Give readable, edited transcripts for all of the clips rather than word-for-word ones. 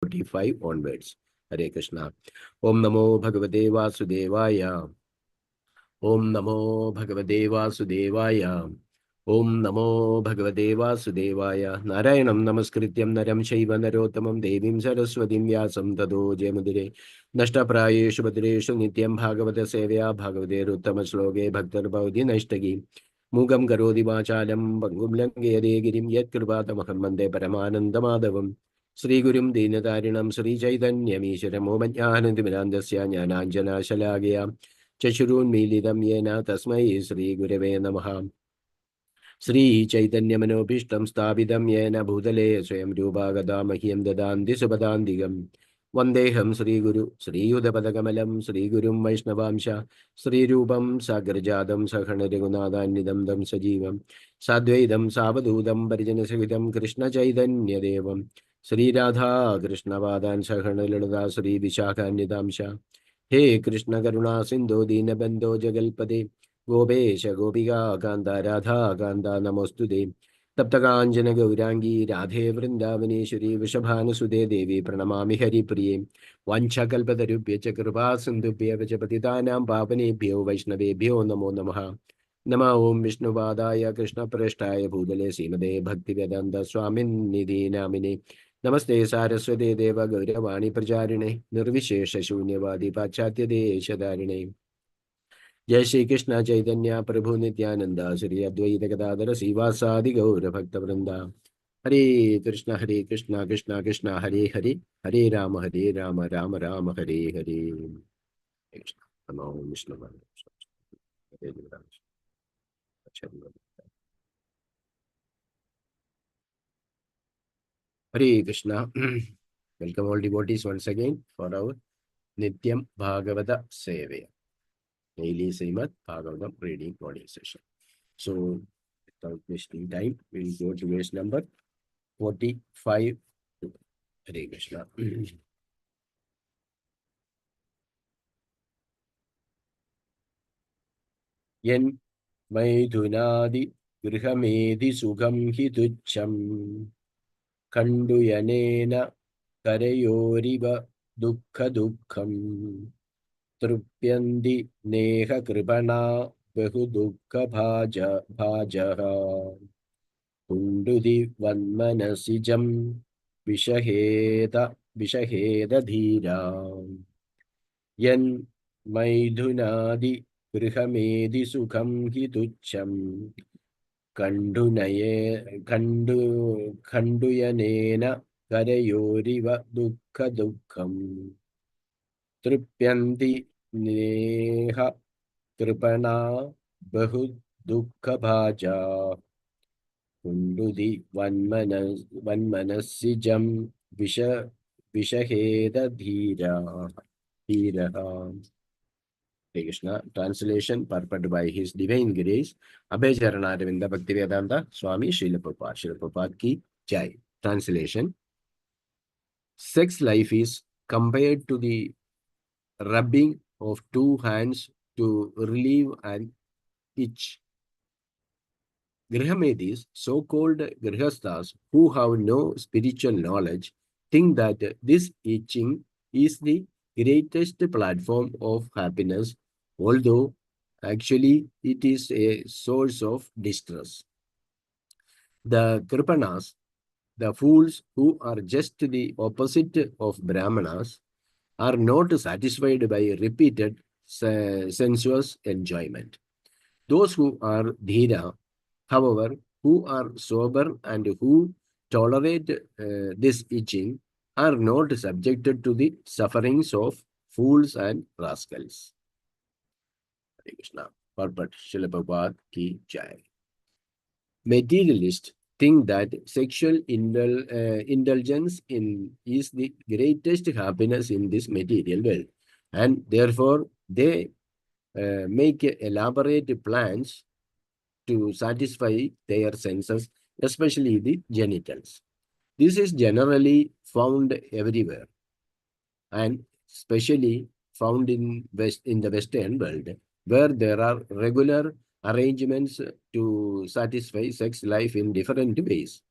45 onwards. Hare Krishna. Om Namo Bhagavate Vasudevaya. Om Namo Bhagavate Vasudevaya. Om Namo Bhagavate Vasudevaya. Narayanam Namaskrityam Naram Shaiva Narottamam Devim Saraswatim Vyasam Tado Jayamudire. Nashtaprayeshu Bhadreshu Nityam Bhagavata Sevya Bhagavate Ruttama Shloke Bhaktar Bhavati Nashtagi. Mugam Karodi Vachalam Bangum Langere Girim Yat Kripatamaham Vande Paramanandamadavam. Sri Gurum Dinatarinam Sri Chaitanyamishram Omajnanandimirandasya Jnananjana Shalagya Chashurun Milidam Yena Tasmai Sri Gurave Namaha. Sri Chaitanya Manobishtam Stabidam Yena Bhutale Swayam Rupa Gadamahyam Dadandi Subhadandigam. Vandeham Sri Guru Sri Udapadakamalam Sri Gurum Vaishnavamsha Sri Rupam Sagrajadam Sakhana Regunadhanidam Dam Sajivam Sadvaidam Savadudam Parijanasahitam Krishna Chaitanya Devam Sri Radha Krishna Vadan Sakhana Lada Sri Vishakanyadamsha. He Krishna Karuna Sindhu Dinabandho Jagalpade Gopesh Gopika Kanta Radha Kanta Namostude Taptakanjana Gaurangi Radhe Vrindavaneshwari Vishabhanasude Devi Pranamami Hari Priye Vanchakalpatarubhya Chakrupa Sindhubhya Vachapatitanam Pavanebhyo Vaishnavebhyo Namo Namaha. Nama Om Vishnuvadaya Krishna Prashtaya Bhudale Simade Bhaktivedanta Swamin Nidhi Namine Namaste Saraswate Deva Gauravani Prajarine Nirvishesha Shunyavadi Pachatya Deshadarine. Jai Shri Krishna Chaitanya Prabhu Nityananda Sri Advaita Gadadhara Sivasadi Gaura Bhakta Vrinda. Hare Krishna Krishna Krishna Hare Hare Hare Rama Rama Rama Hare Hare. Krishna Namo Vishnu Hare Krishna. Welcome all devotees once again for our Nityam Bhagavata Sevaya, daily Srimad Bhagavatam reading morning session. So, without wasting time, we'll go to verse number 45. Hare Krishna. Yen Maidunadi Grihamedi Sugam Hitucham Kanduyanena Karayoriva Dukha Dukham Trupyandi Neha Kripana Behu Dukha Bhajaha Kundudi Vanmanasijam Vishaheda Dhira Yen Maidunadi Grihamedi Sukham Hitucham Kanduyanena Karayoriva Dukha Dukham Trupyanti Neha Kripana Bahu Dukha Bhaja Kundudi Vanmanasijam Vishaheda Dhira. Krishna. Translation purported by His Divine Grace Abhay Charanarinda Bhaktivedanta Swami Srila Prabhupada. Srila Prabhupada ki Jai. Translation: sex life is compared to the rubbing of two hands to relieve an itch. Grihamedis, so-called Grihasthas, who have no spiritual knowledge, think that this itching is the greatest platform of happiness, although actually it is a source of distress. The Kripanas, the fools who are just the opposite of Brahmanas, are not satisfied by repeated sensuous enjoyment. Those who are Dhira, however, who are sober and who tolerate this itching, are not subjected to the sufferings of fools and rascals. Hare Krishna. Purport Srila Prabhupada ki Jai. Materialists think that sexual indulgence is the greatest happiness in this material world, and therefore they make elaborate plans to satisfy their senses, especially the genitals. This is generally found everywhere, and especially found in the Western world, where there are regular arrangements to satisfy sex life in different ways.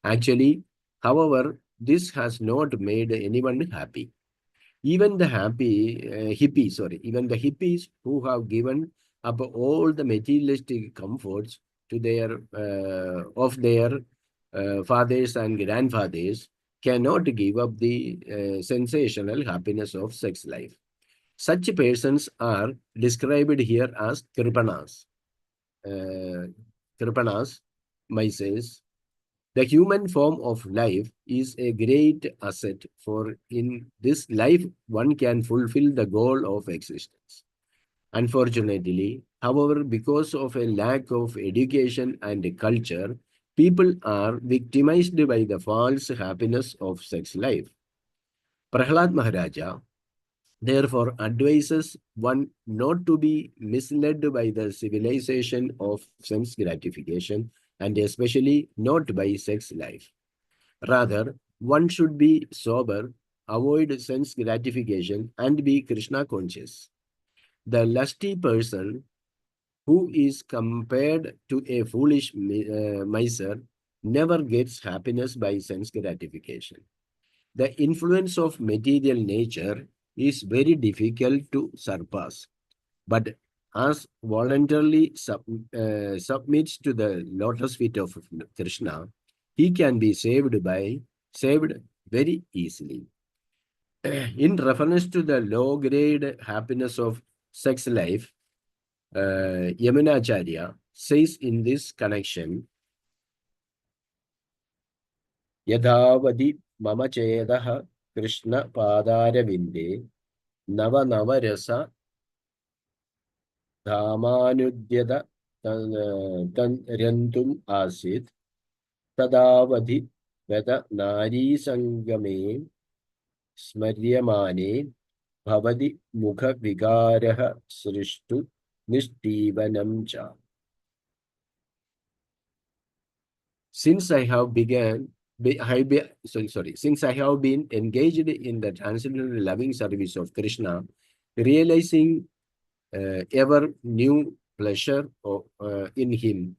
Actually, however, this has not made anyone happy. Even the even the hippies who have given up all the materialistic comforts to their of their fathers and grandfathers cannot give up the sensational happiness of sex life. Such persons are described here as kripanas, uh, kripanas, mices. The human form of life is a great asset, for in this life one can fulfill the goal of existence. Unfortunately, however, because of a lack of education and culture, people are victimized by the false happiness of sex life. Prahlad Maharaja therefore advises one not to be misled by the civilization of sense gratification and especially not by sex life. Rather, one should be sober, avoid sense gratification, and be Krishna conscious. The lusty person who is compared to a foolish miser never gets happiness by sense gratification. The influence of material nature is very difficult to surpass, but as voluntarily submits to the lotus feet of Krishna, he can be saved very easily. In reference to the low grade happiness of sex life, Yamunacharya says in this connection, Yadhavadi mama chedaha Krishna padara vinde nava nava rasa धामानुद्यत तन्यन्तुम् आसीत् तदावधि वद नारीसङ्गमे स्मर्यमाने भवति मुखविकारः सृष्टु निष्टीवनं च. Since I have since I have been engaged in the transcendental loving service of Krishna, realizing ever new pleasure in him.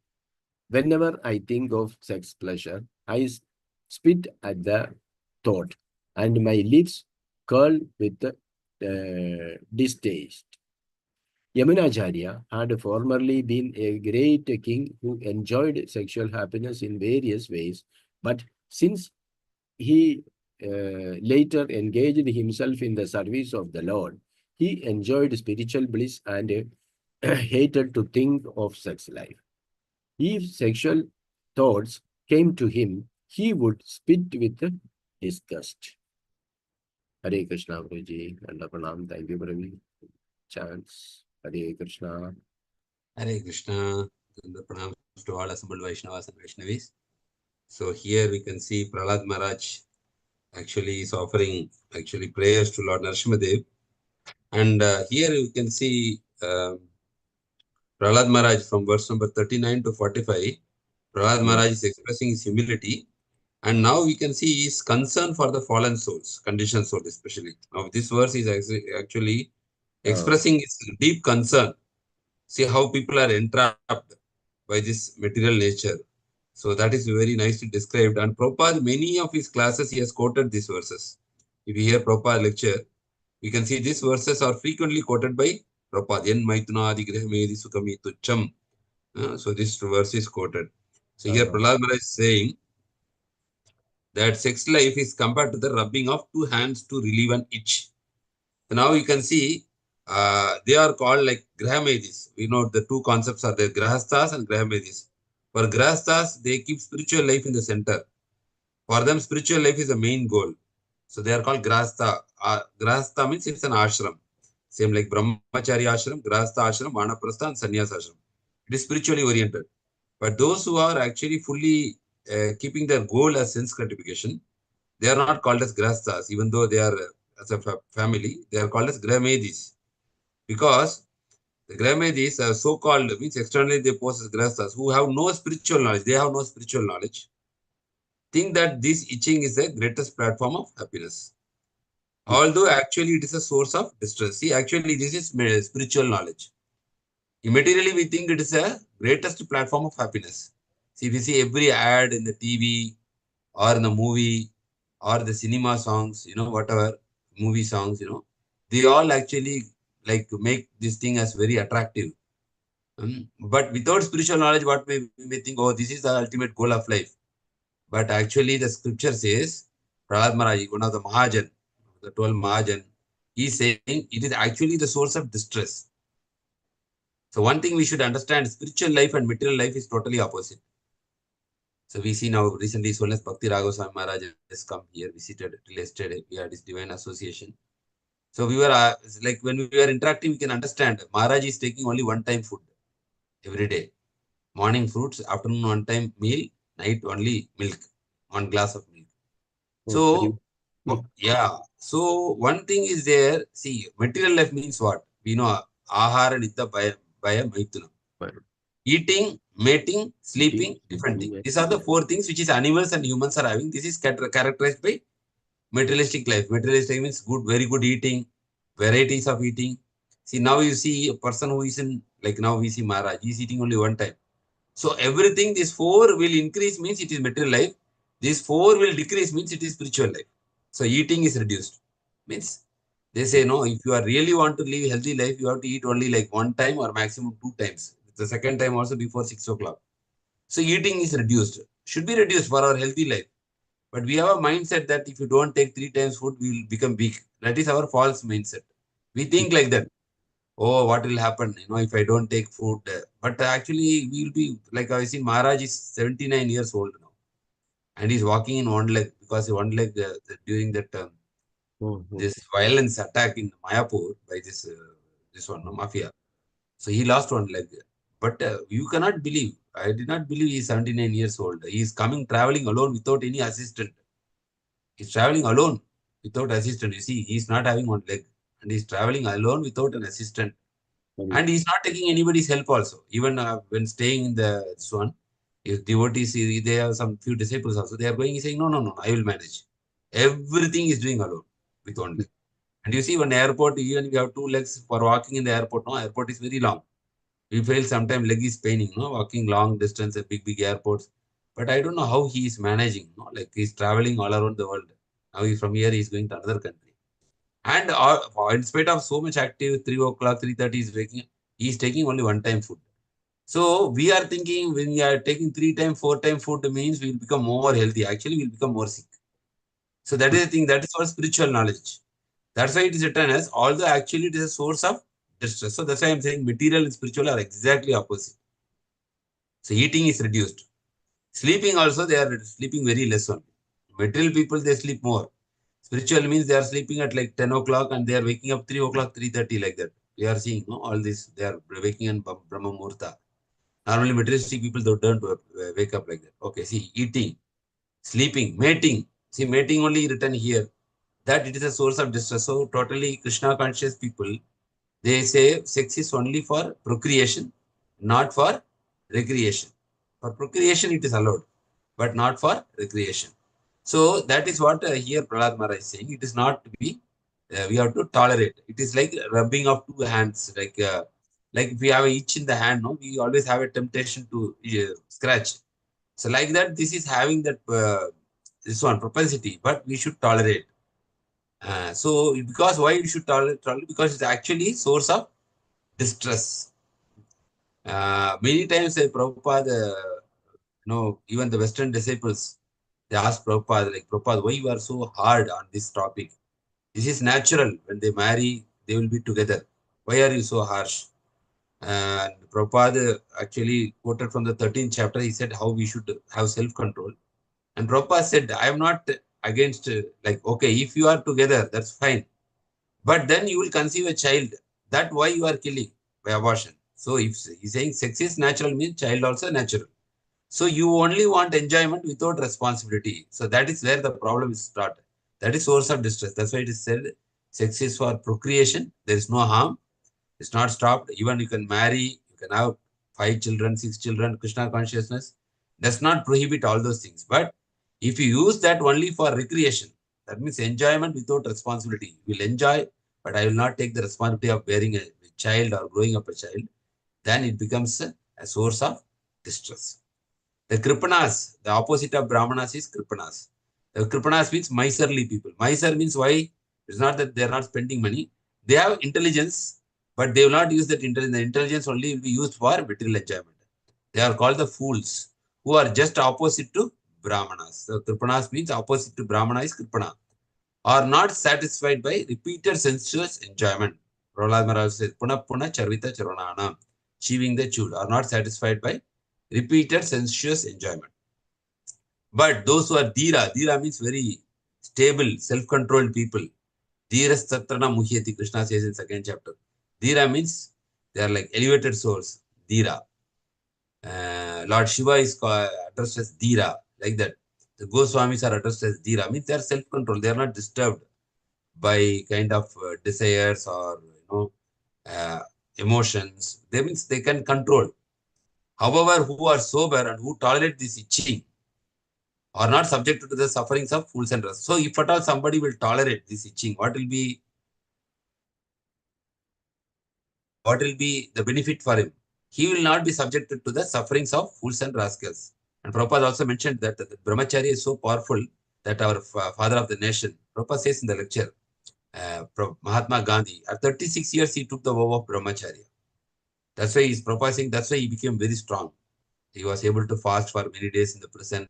Whenever I think of sex pleasure, I spit at the thought, and my lips curl with distaste. Yamunacharya had formerly been a great king who enjoyed sexual happiness in various ways, but since he later engaged himself in the service of the Lord, he enjoyed spiritual bliss and hated to think of sex life. If sexual thoughts came to him, he would spit with disgust. Hare Krishna, Guruji, and Pranam. Thank you for the chance. Hare Krishna. Hare Krishna. The pranams to all assembled Vaishnavas and Vaishnavis. So here we can see Prahlad Maharaj actually is offering prayers to Lord Nrsimha. And here you can see Prahlad Maharaj from verse number 39 to 45. Prahlad Maharaj is expressing his humility. And now we can see his concern for the fallen souls, conditioned souls especially. Now this verse is actually expressing his deep concern. See how people are entrapped by this material nature. So that is very nicely described. And Prabhupada, many of his classes, he has quoted these verses. If you hear Prabhupada lecture, you can see these verses are frequently quoted by Prabhupada. Yen maitunadi grahmedi sukami tucham. So this verse is quoted. So here Prahlad Maharaj is saying that sex life is compared to the rubbing of two hands to relieve an itch. So now you can see they are called like Grahamedis. We know the two concepts are there, Grahasthas and Grahamedis. For Grahasthas, they keep spiritual life in the center. For them, spiritual life is the main goal. So they are called Grahastha. Grahastha means it's an ashram. Same like Brahmachari ashram, Grahastha ashram, Vanaprastha and Sannyas ashram. It is spiritually oriented. But those who are actually fully keeping their goal as sense gratification, they are not called as Grahasthas, even though they are as a family, they are called as Grahamedis. Because the Grahamedis are so-called, means externally they pose as Grahasthas, who have no spiritual knowledge. They have no spiritual knowledge. Think that this itching is the greatest platform of happiness. Although actually it is a source of distress. See, actually this is spiritual knowledge. Immaterially, we think it is a greatest platform of happiness. See, we see every ad in the TV or in the movie, or the cinema songs, whatever, movie songs, they all actually like make this thing as very attractive. But without spiritual knowledge, what we may think, oh, this is the ultimate goal of life. But actually, the scripture says, Prahlad Maharaj, one of the Mahajan, the 12 Mahajan, he's saying it is actually the source of distress. So one thing we should understand, spiritual life and material life is totally opposite. So we see now recently His Holiness Bhakti Raghav Swami Maharaj has come here, visited till yesterday. We had his divine association. So we were like when we were interacting, we can understand Maharaj is taking only one time food every day. Morning fruits, afternoon one time meal, night only milk, 1 glass of milk. So yeah, so one thing is there. See, material life means what? We know ahara, nitya, baya, maituna. Eating, mating, sleeping, different thing. These are the 4 things which is animals and humans are having. This is characterized by materialistic life. Materialistic means good, very good eating, varieties of eating. See, now you see a person who is in, like now we see Maharaj, he is eating only one time. So everything, these 4 will increase means it is material life. These 4 will decrease means it is spiritual life. So eating is reduced. Means they say, no, if you are really want to live healthy life, you have to eat only like one time or maximum 2 times. The second time also before 6 o'clock. So eating is reduced. Should be reduced for our healthy life. But we have a mindset that if you don't take 3 times food, we will become weak. That is our false mindset. We think like that. Oh, what will happen, if I don't take food? But actually, we will be, like I see, Maharaj is 79 years old now. And he's walking in one leg because one leg during that this violence attack in Mayapur by this one, no, mafia. So he lost one leg. But you cannot believe. I did not believe he's 79 years old. He is coming traveling alone without any assistant. He's traveling alone without assistant. You see, he's not having one leg. And he's traveling alone without an assistant. And he's not taking anybody's help also. Even when staying in this one, if devotees, they have some few disciples also, they are going, saying, no, no, no, I will manage. Everything is doing alone with one leg. And you see, one airport, even we have 2 legs for walking in the airport, no, airport is very long. We feel sometimes leg is paining, no, walking long distance at big, big airports. But I don't know how he is managing, no, like he's traveling all around the world. Now from here, he's going to another country. And in spite of so much active, 3 o'clock, 3:30 is waking, he is taking only one time food. So we are thinking when we are taking 3 time, 4 time food means we will become more healthy. Actually, we will become more sick. So that is the thing. That is our spiritual knowledge. That's why it is written as, although actually it is a source of distress. So that's why I'm saying material and spiritual are exactly opposite. So eating is reduced. Sleeping also, they are sleeping very less only. Material people, they sleep more. Spiritual means they are sleeping at like 10 o'clock and they are waking up 3 o'clock, 3:30 like that. We are seeing, no, all this. They are waking in Brahma Murta. Normally, materialistic people don't wake up like that. Okay, see, eating, sleeping, mating. See, mating only written here. That it is a source of distress. So, totally Krishna conscious people, they say sex is only for procreation, not for recreation. For procreation, it is allowed, but not for recreation. So, that is what here Prahlad Maharaj is saying. It is not to be, we have to tolerate. It is like rubbing of 2 hands, like if we have a itch in the hand, no, we always have a temptation to scratch. So like that, this is having that this one propensity, but we should tolerate. So because why we should tolerate? Because it's actually source of distress. Many times, Prabhupada, even the Western disciples, they ask Prabhupada, like, Prabhupada, why you are so hard on this topic? This is natural. When they marry, they will be together. Why are you so harsh? And Prabhupada actually quoted from the 13th chapter. He said how we should have self-control. And Prabhupada said, I am not against, like, okay, if you are together, that's fine. But then you will conceive a child. That why you are killing by abortion. So if he's saying sex is natural means child also natural. So you only want enjoyment without responsibility. So that is where the problem is started. That is source of distress. That's why it is said sex is for procreation. There is no harm. It's not stopped. Even you can marry, you can have 5 children, 6 children. Krishna consciousness does not prohibit all those things. But if you use that only for recreation, that means enjoyment without responsibility. You will enjoy, but I will not take the responsibility of bearing a child or growing up a child. Then it becomes a source of distress. The Kripanas, the opposite of Brahmanas is Kripanas. Kripanas means miserly people. Miser means why? It's not that they are not spending money. They have intelligence, but they will not use that intelligence. The intelligence only will be used for material enjoyment. They are called the fools, who are just opposite to Brahmanas. So Kripanas means opposite to Brahmana is Kripana. Are not satisfied by repeated sensuous enjoyment. Prahlada Maharaj says, Puna Puna Charvita Charanana, achieving the chud, are not satisfied by repeated sensuous enjoyment. But those who are Dhira means very stable, self-controlled people. Dhira Satrana Muhyati, Krishna says in second chapter. Dhira means they are like elevated souls. Dhira. Lord Shiva is addressed as Dhira, like that. The Goswamis are addressed as Dhira, means they are self-controlled. They are not disturbed by kind of desires or emotions. They means they can control. However, who are sober and who tolerate this itching are not subject to the sufferings of fools and rust. So, if at all somebody will tolerate this itching, what will be the benefit for him? He will not be subjected to the sufferings of fools and rascals. And Prabhupada also mentioned that the brahmacharya is so powerful that our father of the nation, Prabhupada says in the lecture, Mahatma Gandhi, at 36 years, he took the vow of brahmacharya. That's why he's proposing, that's why he became very strong. He was able to fast for many days in the prison,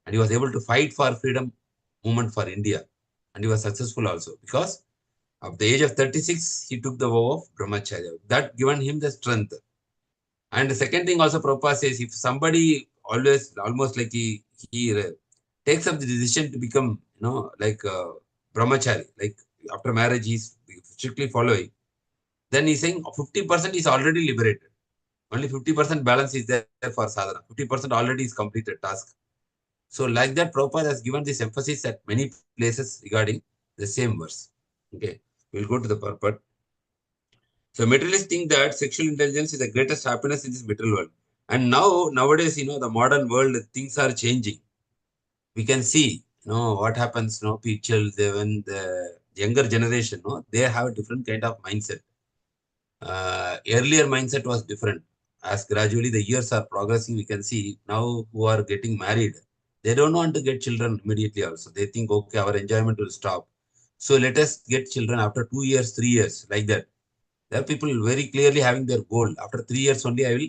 and he was able to fight for freedom movement for India. And he was successful also because at the age of 36, he took the vow of brahmacharya. That given him the strength. And the second thing also Prabhupada says, if somebody almost like he takes up the decision to become, like brahmachari, like after marriage, he's strictly following, then he's saying 50% is already liberated. Only 50% balance is there for sadhana. 50% already is completed task. So like that, Prabhupada has given this emphasis at many places regarding the same verse. Okay, we'll go to the purport. So materialists think that sexual intelligence is the greatest happiness in this material world. And nowadays, the modern world, things are changing. We can see, what happens, people, when the younger generation, they have a different kind of mindset. Earlier mindset was different. As gradually the years are progressing, we can see now who are getting married. They don't want to get children immediately also. They think, okay, our enjoyment will stop. So let us get children after 2 years, 3 years, like that. There are people very clearly having their goal. After 3 years only, I will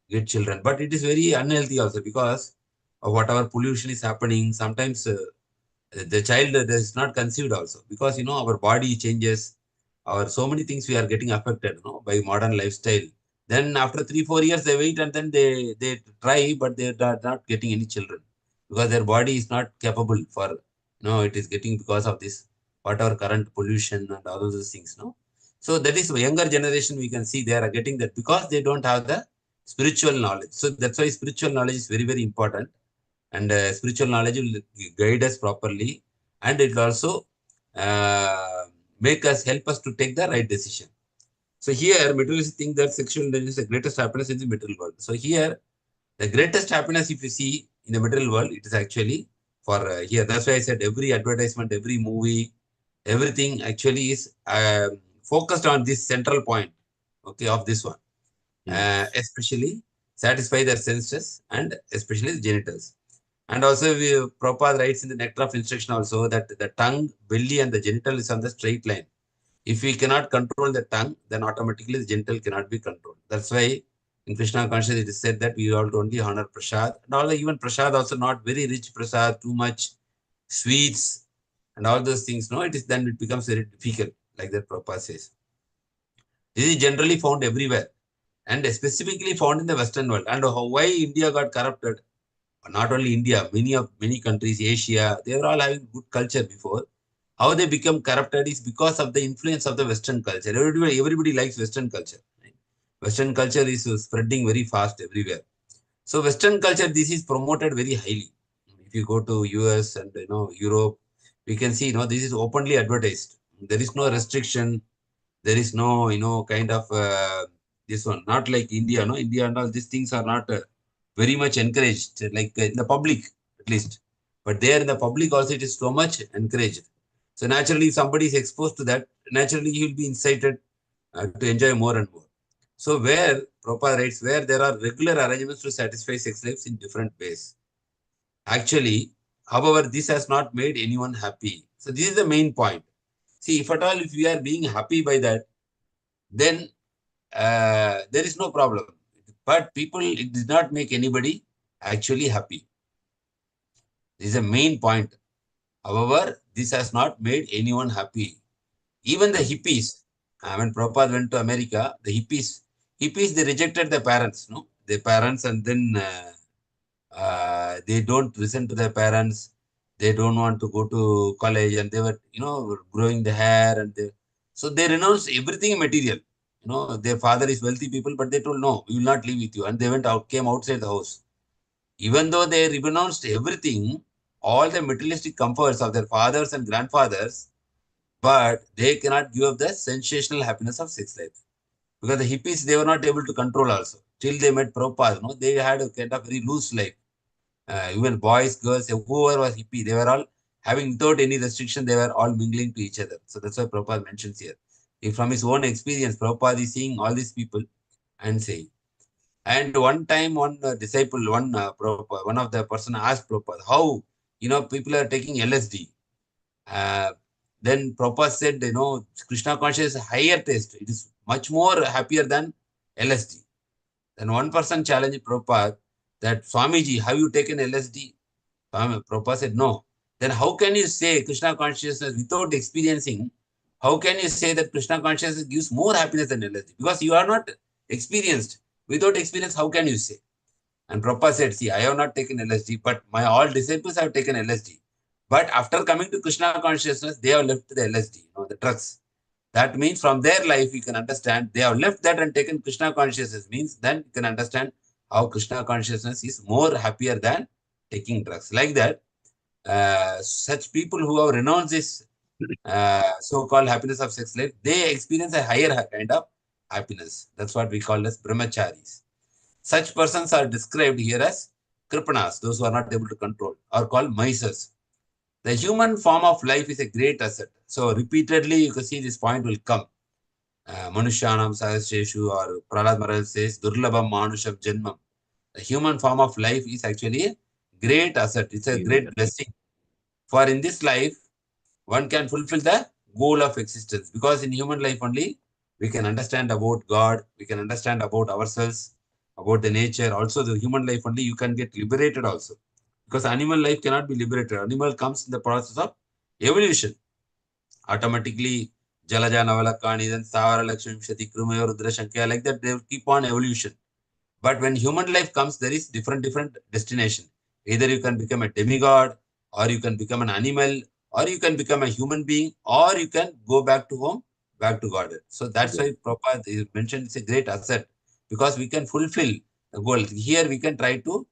get children. But it is very unhealthy also because of whatever pollution is happening. Sometimes the child is not conceived also because, our body changes. Our so many things we are getting affected, by modern lifestyle. Then after 3, 4 years, they wait and then they try, but they are not getting any children because their body is not capable for, it is getting because of this, whatever current pollution and all of those things, So that is younger generation, we can see they are getting that because they don't have the spiritual knowledge. So that's why spiritual knowledge is very, very important. And spiritual knowledge will guide us properly. And it will also help us to take the right decision. So here, materialists think that sexual intelligence is the greatest happiness in the material world. So here, the greatest happiness, if you see in the material world, it is actually for here. That's why I said every advertisement, every movie, everything actually is focused on this central point, okay, of this one. Especially satisfy their senses and especially the genitals. And also, Prabhupada writes in the Nectar of Instruction also that the tongue, belly, and the genital is on the straight line. If we cannot control the tongue, then automatically the genital cannot be controlled. That's why in Krishna consciousness it is said that we have to only honor prasad. And all even prasad also not very rich prasad, too much sweets and all those things. No, it becomes very difficult, like that Prabhupada says. This is generally found everywhere and specifically found in the Western world. And why India got corrupted? Not only India, many countries, Asia, they were all having good culture before. How they become corrupted is because of the influence of the Western culture. Everybody likes Western culture. Right? Western culture is spreading very fast everywhere. So Western culture, this is promoted very highly. If you go to US and Europe, we can see this is openly advertised. There is no restriction. There is no kind of this one. Not like India. No, India and all these things are not very much encouraged. Like in the public at least, but there in the public also it is so much encouraged. So naturally, if somebody is exposed to that, naturally he will be incited to enjoy more and more. So where Prabhupada writes, where there are regular arrangements to satisfy sex lives in different ways. Actually, However, this has not made anyone happy. So this is the main point. See, if at all, if we are being happy by that, then there is no problem. But people, it did not make anybody actually happy. This is the main point. However, this has not made anyone happy. Even the hippies, when Prabhupada went to America, the hippies, they rejected their parents, no? Their parents, and then they don't listen to their parents. They don't want to go to college, and they were, growing the hair, and so they renounced everything material. Their father is wealthy people, but they told, no, we will not live with you, and they came outside the house. Even though they renounced everything, all the materialistic comforts of their fathers and grandfathers, but they cannot give up the sensational happiness of sex life. Because the hippies, they were not able to control also. Till they met Prabhupada, they had a kind of very loose life. Even boys, girls, whoever was hippie, they were all having, without any restriction, they were all mingling to each other. So that's why Prabhupada mentions here. From his own experience, Prabhupada is seeing all these people and saying. And one time, one disciple, one of the person asked Prabhupada, how, people are taking LSD. Uh, then Prabhupada said, Krishna consciousness is higher taste. It is much more happier than LSD. Then one person challenged Prabhupada that, Swamiji, have you taken LSD? Prabhupada said, no. Then how can you say Krishna consciousness without experiencing? How can you say that Krishna consciousness gives more happiness than LSD? Because you are not experienced. Without experience, how can you say? And Prabhupada said, see, I have not taken LSD, but my all disciples have taken LSD. But after coming to Krishna consciousness, they have left the LSD, the drugs. That means from their life, you can understand they have left that and taken Krishna consciousness. Means then you can understand how Krishna consciousness is more happier than taking drugs. Like that, such people who have renounced this so-called happiness of sex life, they experience a higher kind of happiness. That's what we call as brahmacharis. Such persons are described here as kripanas, those who are not able to control, are called misers. The human form of life is a great asset. So repeatedly, you can see this point will come. Manushyanam Sahasreshu, or Prahlada Maharaj says, Durlabham Manusham Janmam. The human form of life is actually a great asset. It's a great blessing. For in this life, one can fulfill the goal of existence. Because in human life only, we can understand about God, we can understand about ourselves, about the nature. Also, the human life only, you can get liberated also. Because animal life cannot be liberated. Animal comes in the process of evolution. Automatically, Jalaja Navalakani, then Savara Lakshmi Shati Krumaya Rudra Shankya, like that, they will keep on evolution. But when human life comes, there is different destination. Either you can become a demigod, or you can become an animal, or you can become a human being, or you can go back to home, back to God. So that's why Prabhupada is mentioned it's a great asset, because we can fulfill the goal. Here we can try to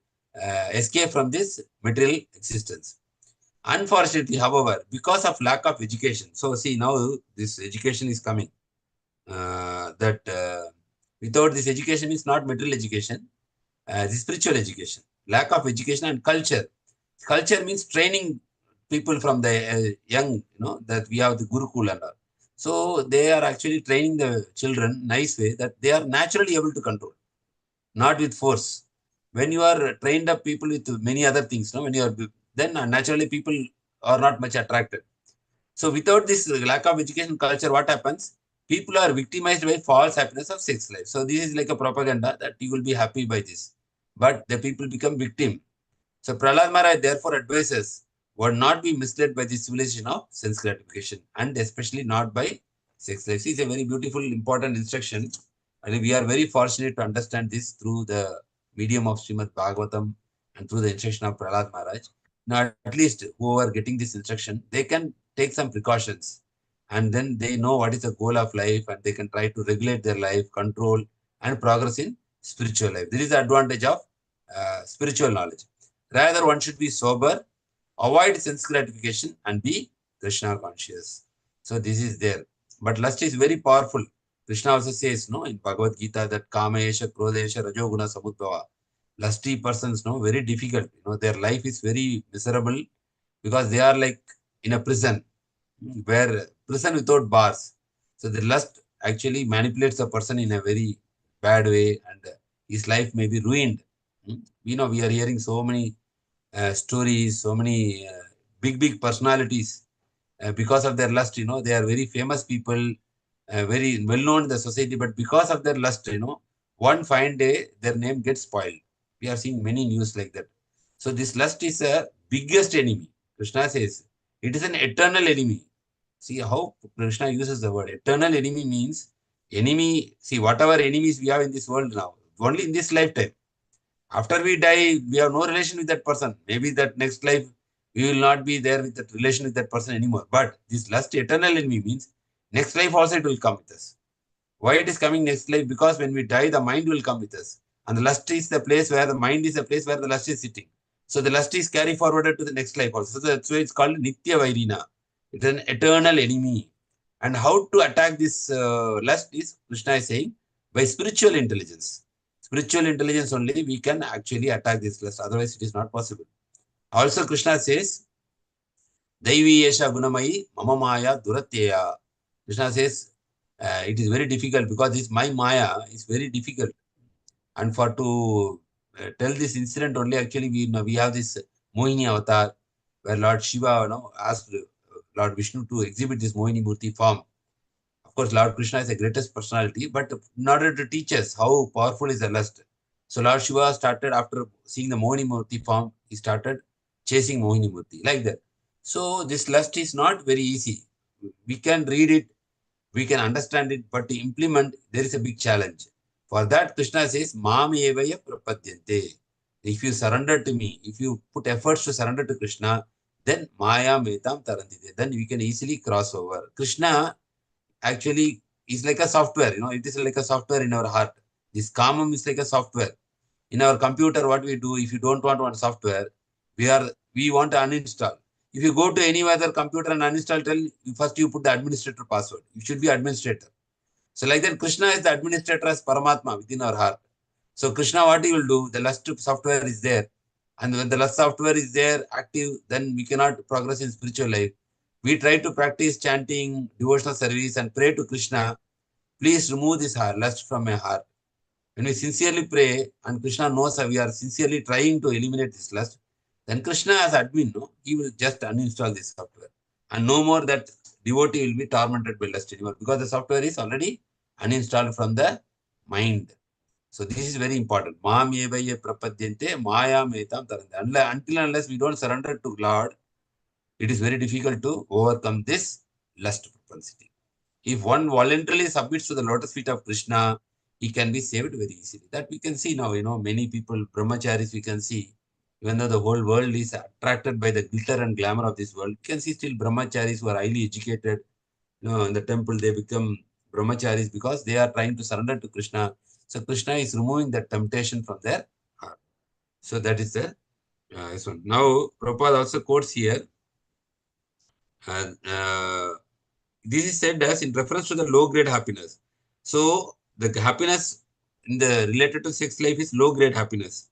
escape from this material existence. Unfortunately, however, because of lack of education, so see now this education is coming. That without this education is not material education, the spiritual education. Lack of education and culture. Culture means training people from the young, that we have the Gurukul and all. So they are actually training the children nice way that they are naturally able to control, not with force. When you are trained up people with many other things, when you are, then naturally people are not much attracted. So without this lack of education culture, what happens? People are victimized by false happiness of sex life. So this is like a propaganda that you will be happy by this. But the people become victim. So Prahlad Maharaj therefore advises would not be misled by the civilization of sense gratification, and especially not by sex life. This is a very beautiful, important instruction. And we are very fortunate to understand this through the medium of Srimad Bhagavatam and through the instruction of Prahlad Maharaj. Now, at least whoever getting this instruction, they can take some precautions, and then they know what is the goal of life, and they can try to regulate their life, control, and progress in spiritual life. This is the advantage of spiritual knowledge. Rather, one should be sober, avoid sense gratification, and be Krishna conscious. So this is there. But lust is very powerful. Krishna also says, no, in Bhagavad Gita, that Kamesha, Krodesha, Rajoguna, Samudbhava. Lusty persons, very difficult. Their life is very miserable, because they are like in a prison, where prison without bars. So the lust actually manipulates a person in a very bad way, and his life may be ruined. We are hearing so many stories, so many big personalities. Because of their lust, they are very famous people, very well known in the society, but because of their lust, one fine day their name gets spoiled. We are seeing many news like that. So this lust is a biggest enemy. Krishna says it is an eternal enemy. See how Krishna uses the word eternal enemy means enemy. See, whatever enemies we have in this world now, only in this lifetime. After we die, we have no relation with that person. Maybe that next life we will not be there with that relation with that person anymore. But this lust eternal enemy means next life also it will come with us. Why it is coming next life? Because when we die, the mind will come with us. And the lust is the place where the mind is the place where the lust is sitting. So the lust is carry forwarded to the next life also. So that's why it's called Nitya Vairina. It's an eternal enemy. And how to attack this lust is, Krishna is saying, by spiritual intelligence. Spiritual intelligence only we can actually attack this lust. Otherwise, it is not possible. Also, Krishna says, Daivi Yesha Gunamai Mama Maya Duratya. Krishna says, it is very difficult because this my Maya is very difficult. And for to tell this incident only, actually, we have this Mohini avatar where Lord Shiva asked Lord Vishnu to exhibit this Mohini Murti form. Of course, Lord Krishna is the greatest personality, but in order to teach us how powerful is the lust. So Lord Shiva started, after seeing the Mohini Murti form, he started chasing Mohini Murti like that. So this lust is not very easy. We can read it, we can understand it, but to implement, there is a big challenge. For that, Krishna says, Mam evaya prapadyante. If you surrender to me, if you put efforts to surrender to Krishna, then Maya metam tarantite. Then we can easily cross over. Krishna actually is like a software, it is like a software in our heart. This Kamam is like a software. In our computer, what we do, if you don't want one software, we want to uninstall. If you go to any other computer and uninstall, first you put the administrator password. You should be administrator. So like that, Krishna is the administrator as Paramatma within our heart. So Krishna, what he will do, the lust software is there. And when the lust software is there, active, then we cannot progress in spiritual life. We try to practice chanting, devotional service, and pray to Krishna. Please remove this lust from my heart. When we sincerely pray and Krishna knows that we are sincerely trying to eliminate this lust, then Krishna as admin, he will just uninstall this software. And no more that devotee will be tormented by lust anymore because the software is already uninstalled from the mind. So this is very important. Mam evaya prapadyante maya metam tarante. Until unless we don't surrender to Lord, it is very difficult to overcome this lust propensity. If one voluntarily submits to the lotus feet of Krishna, he can be saved very easily. That we can see now, many people, brahmacharis, we can see, even though the whole world is attracted by the glitter and glamour of this world, you can see still brahmacharis who are highly educated, in the temple, they become brahmacharis because they are trying to surrender to Krishna. So Krishna is removing that temptation from their heart. So that is the this one. Now, Prabhupada also quotes here, uh, uh, this is said as in reference to the low grade happiness. So the happiness in the related to sex life is low grade happiness.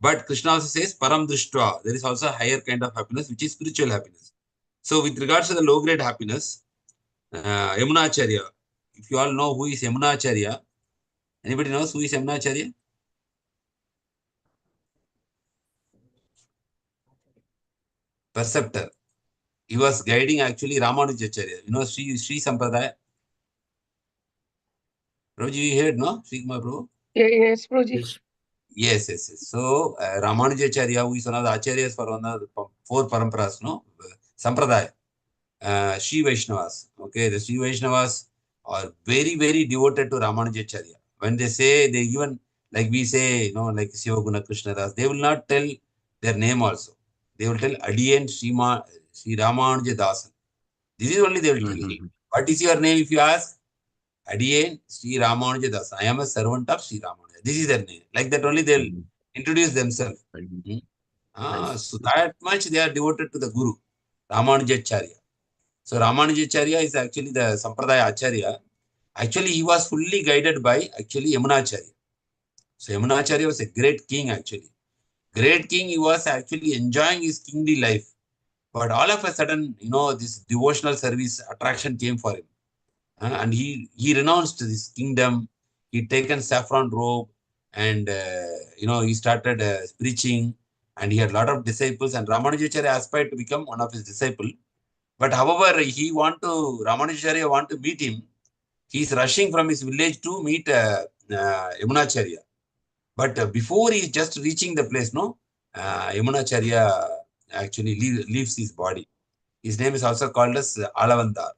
But Krishna also says param drishtva. There is also a higher kind of happiness, which is spiritual happiness. So with regards to the low grade happiness, Yamunacharya, if you all know who is Yamunacharya, anybody knows who is Yamunacharya? Perceptor. He was guiding actually Ramanujacharya. Sri Sampradaya. Prabhuji, you heard, no? Sri Kumar Prabhu? Yes, Prabhuji. Yes. Yes. So, Ramanujacharya, who is one of the acharyas for one of the four paramparas, no? Sampradaya. Sri Vaishnavas. Okay, the Sri Vaishnavas are very devoted to Ramanujacharya. When they say, they even, like we say, like Shiva Guna Krishna Das, they will not tell their name also. They will tell Adiyan Sri Ramanuja Dasan. This is only they will tell. Mm-hmm. What is your name if you ask? Adiyan Sri Ramanuja Das. I am a servant of Sri Ramanuja. This is their name. Like that only they'll introduce themselves. So that much they are devoted to the Guru, Ramanujacharya. So Ramanujacharya is actually the Sampradaya Acharya. Actually, he was fully guided by actually Yamunacharya. So Yamunacharya was a great king actually. Great king, he was actually enjoying his kingly life. But all of a sudden, this devotional service attraction came for him. And he renounced his kingdom. He taken saffron robe and, he started preaching. and he had a lot of disciples, and Ramanujacharya aspired to become one of his disciples. But however, Ramanujacharya want to meet him. He is rushing from his village to meet Yamunacharya. But before he is just reaching the place, Yamunacharya actually leaves his body. His name is also called as Alavandar.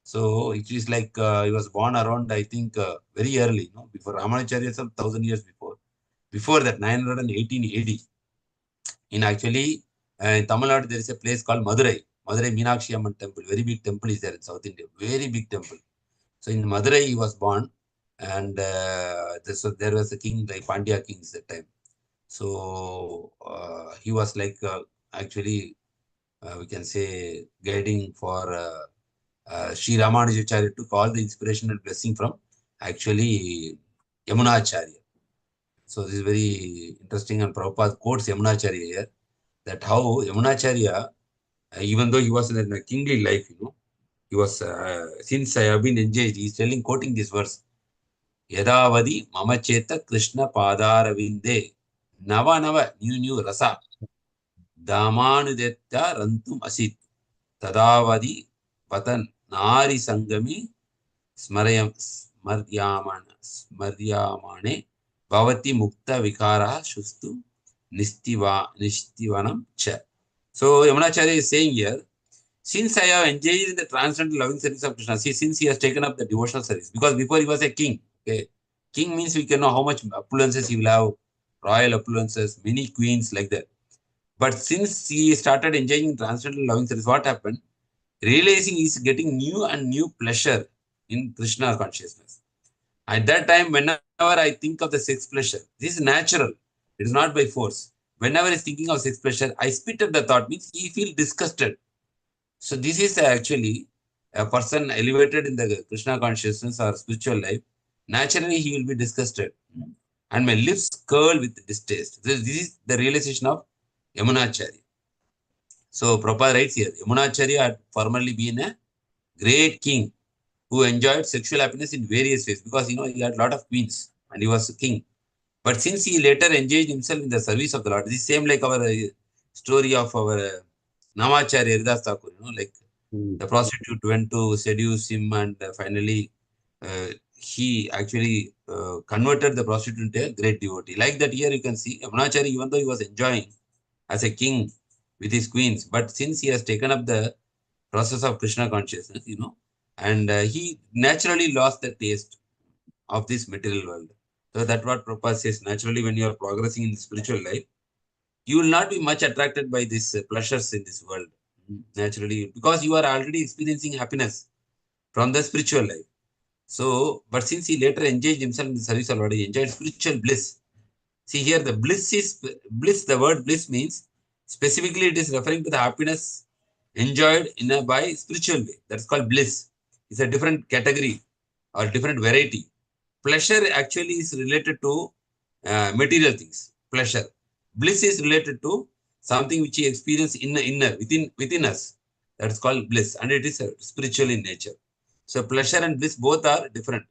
So it is like he was born around, I think, very early, before Ramanujacharya, some 1,000 years before. Before that, 918 AD. In Tamil Nadu, there is a place called Madurai. Madurai Meenakshi Amman temple. Very big temple is there in South India. Very big temple. So in Madurai, he was born. And there was a king, like Pandya kings that time. So he was like we can say guiding for Sri Ramanujacharya, took all the inspiration and blessing from actually Yamunacharya. So this is very interesting, and Prabhupada quotes Yamunacharya here, that how Yamunacharya, even though he was in a kingly life, he was, since I have been engaged, he is quoting this verse, Yadavadi Mamacheta Krishna Padaravinde Nava Nava New Rasa Damanudetta Rantum Asit Tadavadi Patan Nari Sangami Smaryamane Bhavati Mukta Vikara Shustu Nishtivanam Cha. So Yamunacharya is saying here, since I have engaged in the transcendental loving service of Krishna, since he has taken up the devotional service, because before he was a king. Okay, king means we can know how much opulences he will have, royal opulences, many queens, like that. But since he started enjoying transcendental loving service, what happened? Realizing he is getting new and new pleasure in Krishna consciousness. At that time, whenever I think of the sex pleasure, this is natural. It is not by force. Whenever he is thinking of sex pleasure, I spit at the thought, means he feels disgusted. So this is actually a person elevated in the Krishna consciousness or spiritual life. Naturally, he will be disgusted. And my lips curl with distaste. This is the realization of Yamunacharya. So Prabhupada writes here, Yamunacharya had formerly been a great king who enjoyed sexual happiness in various ways, because he had a lot of queens and he was a king. But since he later engaged himself in the service of the Lord, this is same like our story of our Namacharya Haridas Thakur, like the prostitute went to seduce him, and finally he actually converted the prostitute into a great devotee. Like that, here you can see Yamunacharya, even though he was enjoying as a king with his queens, but since he has taken up the process of Krishna consciousness, and he naturally lost the taste of this material world. So that's what Prabhupada says. Naturally, when you are progressing in spiritual life, you will not be much attracted by these pleasures in this world. Naturally, because you are already experiencing happiness from the spiritual life. So, but since he later engaged himself in the service of Lord, he enjoyed spiritual bliss. See here, the bliss is bliss. The word bliss means specifically it is referring to the happiness enjoyed by spiritual way. That's called bliss. It's a different category or different variety. Pleasure actually is related to material things. Pleasure. Bliss is related to something which we experience within us. That's called bliss, and it is spiritual in nature. So pleasure and bliss both are different.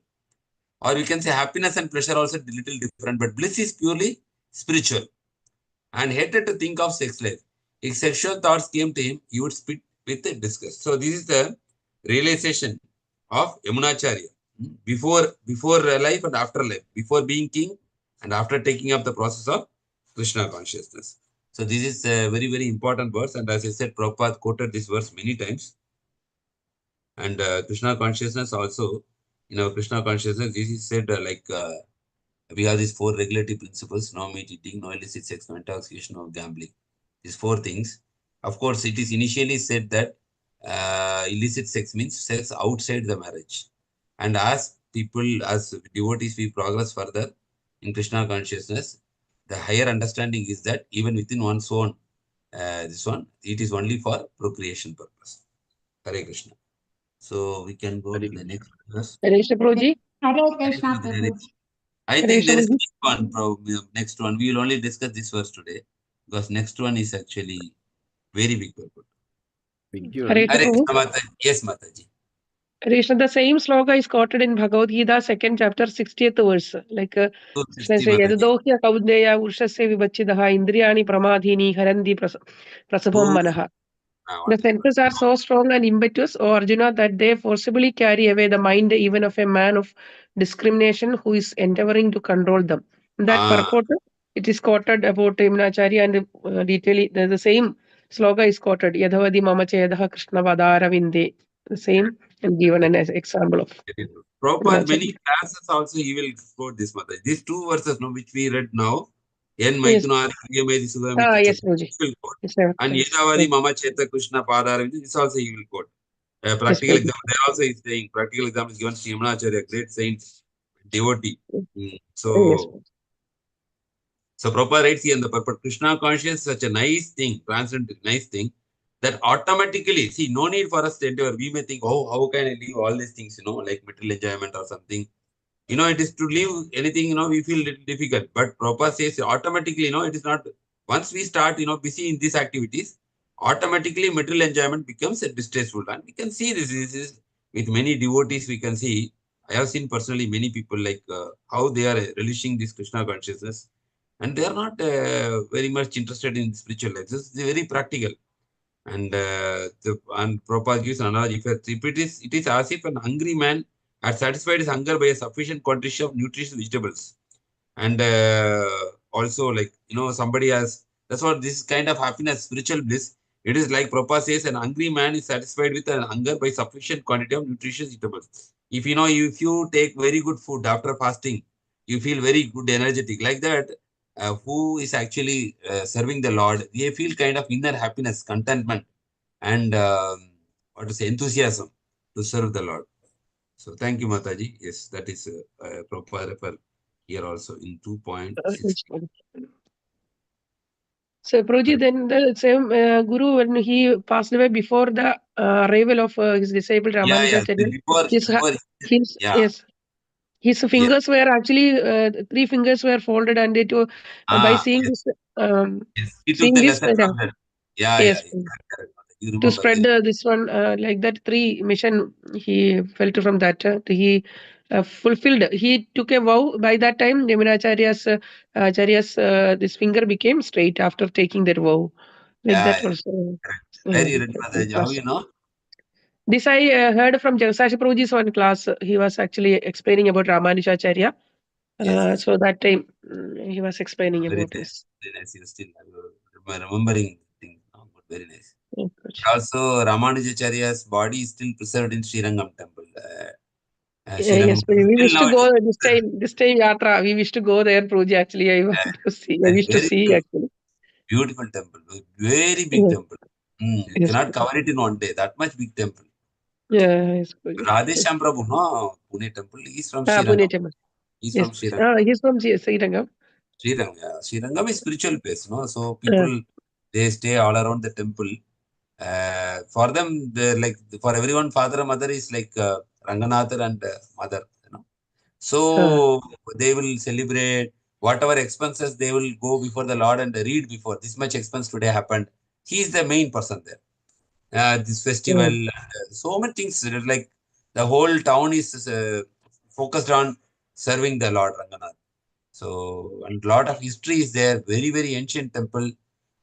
Or we can say happiness and pleasure also a little different, but bliss is purely spiritual. And hated to think of sex life. If sexual thoughts came to him, he would spit with disgust. So this is the realization of Yamunacharya before life and after life, before being king and after taking up the process of Krishna consciousness. So this is a very, very important verse. And as I said, Prabhupada quoted this verse many times. And Krishna consciousness also, Krishna consciousness, this is said we have these 4 regulatory principles: no meat eating, no illicit sex, no intoxication, no gambling. These 4 things. Of course, it is initially said that illicit sex means sex outside the marriage. And as devotees, we progress further in Krishna consciousness, the higher understanding is that even within one's own, it is only for procreation purpose. Hare Krishna. So we can go to the next verse. Hare Prabhuji. Hare Krishna, Prabhuji. I think there is next one. We will only discuss this verse today, because next one is actually very big purport. Hare Krishna. Yes, Mataji. Krishna, the same sloka is quoted in Bhagavad Gita, 2nd chapter, 60th verse. Like Krishna 60 says, Mataji. Yadadohya kaudneya urshasya vibachidaha indriyani pramadhini harandi prasabham manaha. The senses are so strong and impetuous, O Arjuna, that they forcibly carry away the mind even of a man of discrimination who is endeavoring to control them. In that purport, it is quoted about Yamunacharya and detailing the same sloka is quoted, Yadhavadi mama chedaha Krishna vadara vinde. The same and given an example of Prabhupada, Yamunacharya. many classes also he will quote this Mataji. These two verses no, which we read now, Yen Yes. Maikunari Priyamedi Sudhamiti Yes, Chakra, Guruji. this will quote. Yes, And yes. Yedavadi Mama Cheta Krishna Padara, this also he will quote. Practical Yes, example, they also is saying, practical example is given to Yamunacharya, great saint, devotee. Yes. So Prabhupada writes here in the purport, Krishna consciousness is such a nice thing, transcendental, nice thing, that automatically, see, no need for us to endeavor. We may think, oh, how can I leave all these things, like material enjoyment or something. It is to leave anything, we feel little difficult. But Prabhupada says automatically, it is not, once we start, busy in these activities, automatically material enjoyment becomes distasteful. And we can see this is with many devotees, we can see, I have seen personally many people like how they are relishing this Krishna consciousness. And they are not very much interested in spiritual life. This is very practical. And Prabhupada gives an analogy. If it is as if an hungry man had satisfied his hunger by a sufficient quantity of nutritious vegetables. And also, like, somebody has, that's what this kind of happiness, spiritual bliss. It is like Prabhupada says, an hungry man is satisfied with a hunger by sufficient quantity of nutritious vegetables. If you take very good food after fasting, you feel very good, energetic. Like that, who is actually serving the Lord, they feel kind of inner happiness, contentment, and what to say, enthusiasm to serve the Lord. So thank you, Mataji. Yes, that is Prabhupada refer here also in 2.6. So, Prabhuji, then the same Guru, when he passed away before the arrival of his disciple Ramanujacharya, yes, his fingers were actually 3 fingers were folded, and it by seeing Yes, this, yes. He took seeing the this, lesson from that. yes, Correct. You to remember. spread this one like that 3 mission, he felt from that. He fulfilled. He took a vow. By that time, Yamunacharya's Acharya's this finger became straight after taking their vow. Like that also. Where you read, Mataji? How you know? This I heard from Jagasashi Prabhuji's one class. He was actually explaining about Ramanujacharya. Yes. So that time he was explaining Very about nice. this. Very nice. You still remembering things now, but very nice. Okay. Also, Ramanujacharya's body is still preserved in Srirangam temple. Yes, Srirangam we till wish now to it is go this time. This time Yatra, we wish to go there, Prabhuji. Actually, I want to see. I wish to very see actually. beautiful temple. Very big Yes, temple. You yes, cannot cover it in one day. That much big temple. yeah, yes, Prabhuji. Radhesham Prabhu, no, Pune temple. He's from Pune Srirangam. temple. He's Yes, from Srirangam. he's from Srirangam. Srirangam, yeah. Srirangam is spiritual place, no? So people, they stay all around the temple. For them, like for everyone, father and mother is like Ranganatha and mother. So they will celebrate whatever expenses they will go before the Lord and read before this much expense today happened. He is the main person there. This festival, and, so many things. Like the whole town is focused on serving the Lord Ranganath. So, and lot of history is there. Very, very ancient temple.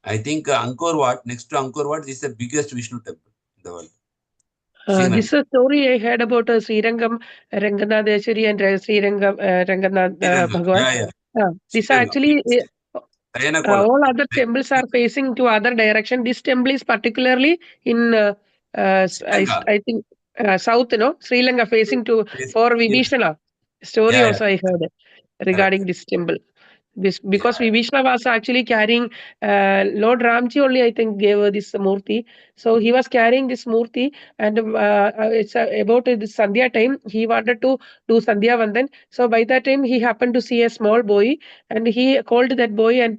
I think Angkor Wat, next to Angkor Wat, is the biggest Vishnu temple in the world. This is a story I heard about Srirangam Ranganadeshwari and Srirangam Ranganath Srirangam. Bhagavan. This Srirangam. actually Dayana all other temples are facing to other direction. This temple is particularly in I think south, Sri Lanka facing to for Vibhishana. Story also I heard regarding this temple. Because Vibhishana was actually carrying Lord Ramji only, I think, gave this Murti. So he was carrying this Murti, and it's about this Sandhya time. He wanted to do Sandhya Vandan. So by that time, he happened to see a small boy, and he called that boy and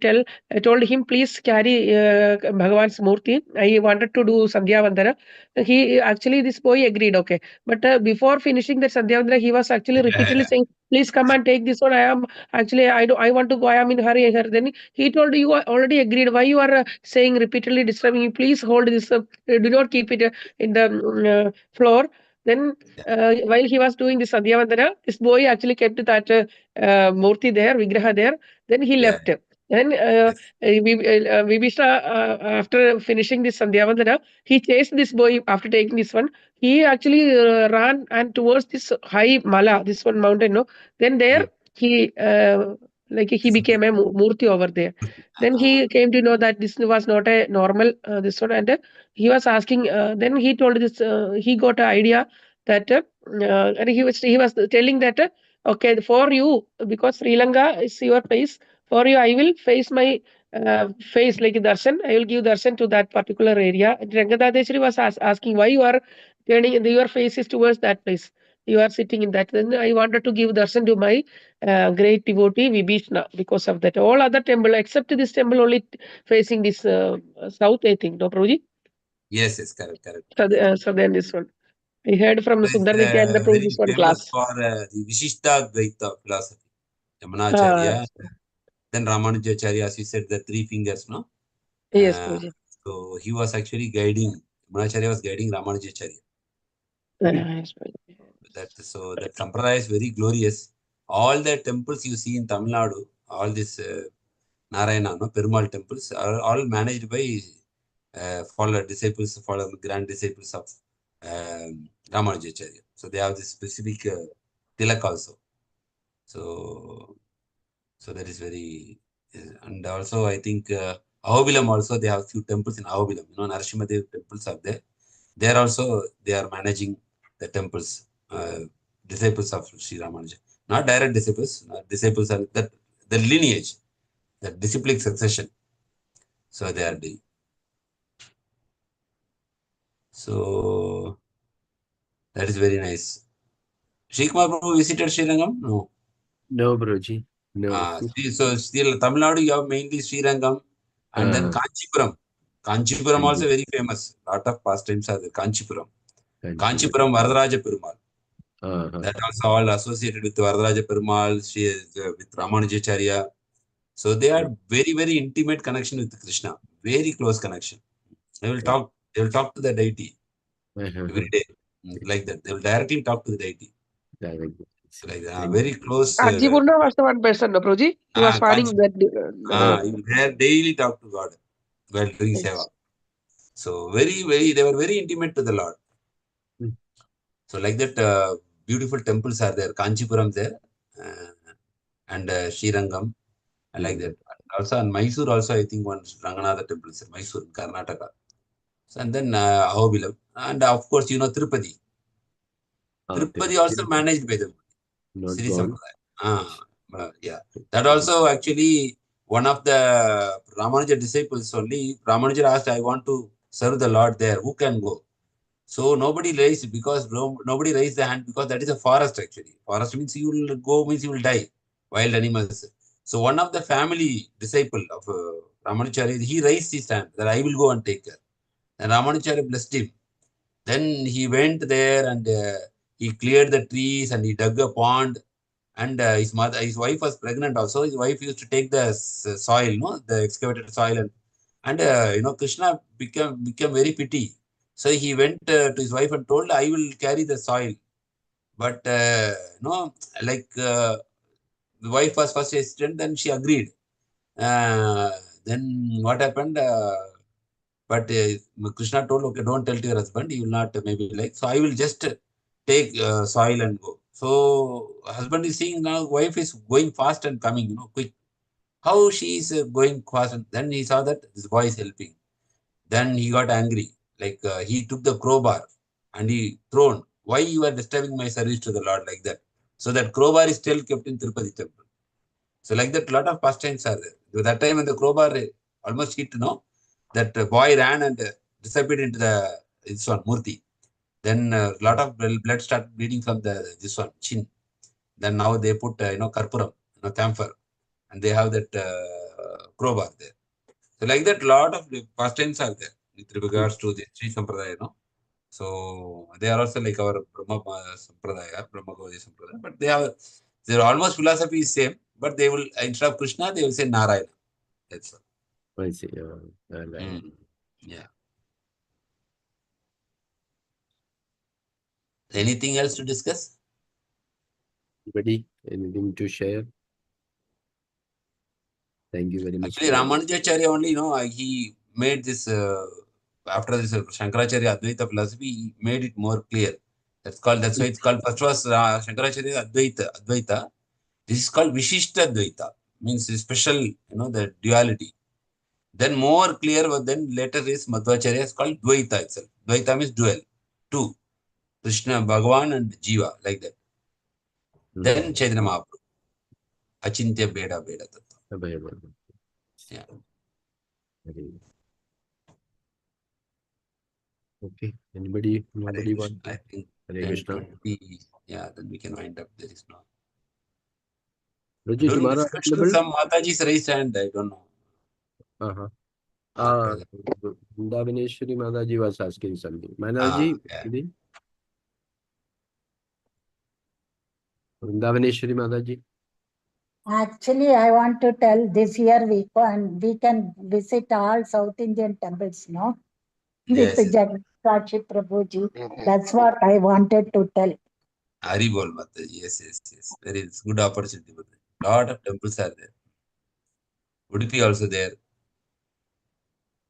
told him, please carry Bhagavan's Murti. I wanted to do Sandhya Vandana. This boy agreed, okay. But before finishing that Sandhya Vandana, he was actually repeatedly saying, please come and take this one. I want to go. I am in hurry here. Then he told, you already agreed. Why you are saying repeatedly disturbing me? Please hold this. Do not keep it in the floor. Then while he was doing the Sandhyavandana, this boy actually kept that Murti there, Vigraha there. Then he left. Then Vibhishna, after finishing this Sandhyavandana, he chased this boy after taking this one. He actually ran and towards this high Mala, this one mountain. No, then there he he became a Murti over there. Then he came to know that this was not a normal this one, and he was asking. Then he told this. He got an idea that, and he was telling that, okay, for you, because Sri Lanka is your place. For you, I will face my face like darshan. I will give darshan to that particular area. And Rangadadeshwari was asking why you are turning your face is towards that place. You are sitting in that. Then I wanted to give darshan to my great devotee Vibhishna because of that. All other temple except this temple only facing this south, I think. No, Prabhuji? Yes, correct. So then this one. I heard from It's Sundar Nityananda Prabhu very this one famous class. for the Vishishta Dvaita philosophy. Yamunacharya, then Ramanujacharya, as you said, the three fingers, no? Yes, Prabhuji. So he was actually guiding, Yamunacharya was guiding Ramanujacharya. Yes, Prabhuji. So that sampradaya is very glorious. All the temples you see in Tamil Nadu, all these Narayana, no, Perumal temples are all managed by grand disciples of Ramanujacharya. So they have this specific tilak also. So that is very, and also I think Ahobilam also, they have few temples in Ahobilam. Nrsimha Dev temples are there. There also they are managing the temples, disciples of Sri Ramanuja. Not direct disciples, disciples are that the lineage, the disciplic succession. So they are doing. So that is very nice. Sri Kumar Prabhu visited Sri Rangam? No. No, Guruji. No. So still Tamil Nadu, you have mainly Sri Rangam and then Kanchipuram. Kanchipuram also very famous. Lot of pastimes are there. Kanchipuram. Kanchipuram Varadaraja Perumal. That also all associated with Varadaraja Perumal, with Ramanujacharya. So they are very, very intimate connection with Krishna. Very close connection. They will talk to the deity every day. Like that. They will directly talk to the deity. Like that. Very close. Kanchipurna was the one person, no, Prabhuji? He was finding that. They daily talk to God while doing seva. So very, very, they were very intimate to the Lord. So like that, beautiful temples are there. Kanchipuram there, and Srirangam, I like that. Also in Mysore, also I think one Ranganatha temple is Mysore, Karnataka. So, and then Ahobilam, and of course Tirupati. Tirupati also managed by them. Sri Sampradaya. Yeah, that also actually one of the Ramanuja disciples only. Ramanuja asked, "I want to serve the Lord there. Who can go?" So nobody raised nobody raised the hand because that is a forest actually. Forest means you will go, means you will die. Wild animals. So one of the family disciple of Ramanujacharya, he raised his hand that I will go and take care. And Ramanujacharya blessed him. Then he went there and he cleared the trees and he dug a pond. And his wife was pregnant also. His wife used to take the soil, the excavated soil, and Krishna became very pity. So he went to his wife and told, "I will carry the soil." But the wife was first hesitant, then she agreed. Then what happened? But Krishna told, "Okay, don't tell to your husband. He will not maybe like. So I will just take soil and go." So husband is seeing now wife is going fast and coming, quick. How she is going fast, and then he saw that this boy is helping. Then he got angry. Like he took the crowbar and he thrown. Why you are disturbing my service to the Lord like that? So that crowbar is still kept in Tirupati temple. So like that, lot of pastimes are there. So that time when the crowbar almost hit, that boy ran and disappeared into this one Murti. Then a lot of blood started bleeding from this one chin. Then now they put karpuram, camphor, and they have that crowbar there. So like that, lot of pastimes are there with regards to the Sri Sampradaya. So they are also like our Brahma Sampradaya, Brahma Gaudiya Sampradaya, but their almost philosophy is same, but they will, instead of Krishna, they will say Narayana. That's all. I see. Yeah. Anything else to discuss? Anybody? Anything to share? Thank you very much. Actually, Ramanujacharya only, he made this, after this Shankaracharya Advaita philosophy, he made it more clear. That's why it's called, first was Shankaracharya Advaita. This is called Vishishta Advaita, means special, the duality. Then more clear, but then later is Madhvacharya is called Dvaita itself. Dvaita means dual, two. Krishna, Bhagavan and Jiva, like that. Then Chaitanya Mahaprabhu. Achintya Beda Beda Tattva. Yeah. Okay. Anybody? Nobody want? I think Hare 10, Krishna. 20. Yeah, then we can wind up. There is no. Ruji, During tomorrow discussion, available? some Mataji's raised hand. I don't know. Vrindavaneshwari Mataji was asking something. Manaji, Yeah. Vrindavaneshwari Mataji. Actually, I want to tell this year we can visit all South Indian temples, no? Yes, With yes. Jagatsachi Prabhuji. That's what I wanted to tell. Haribol Mataji. Yes, yes, yes. Very good opportunity. Lot of temples are there. Udupi also there.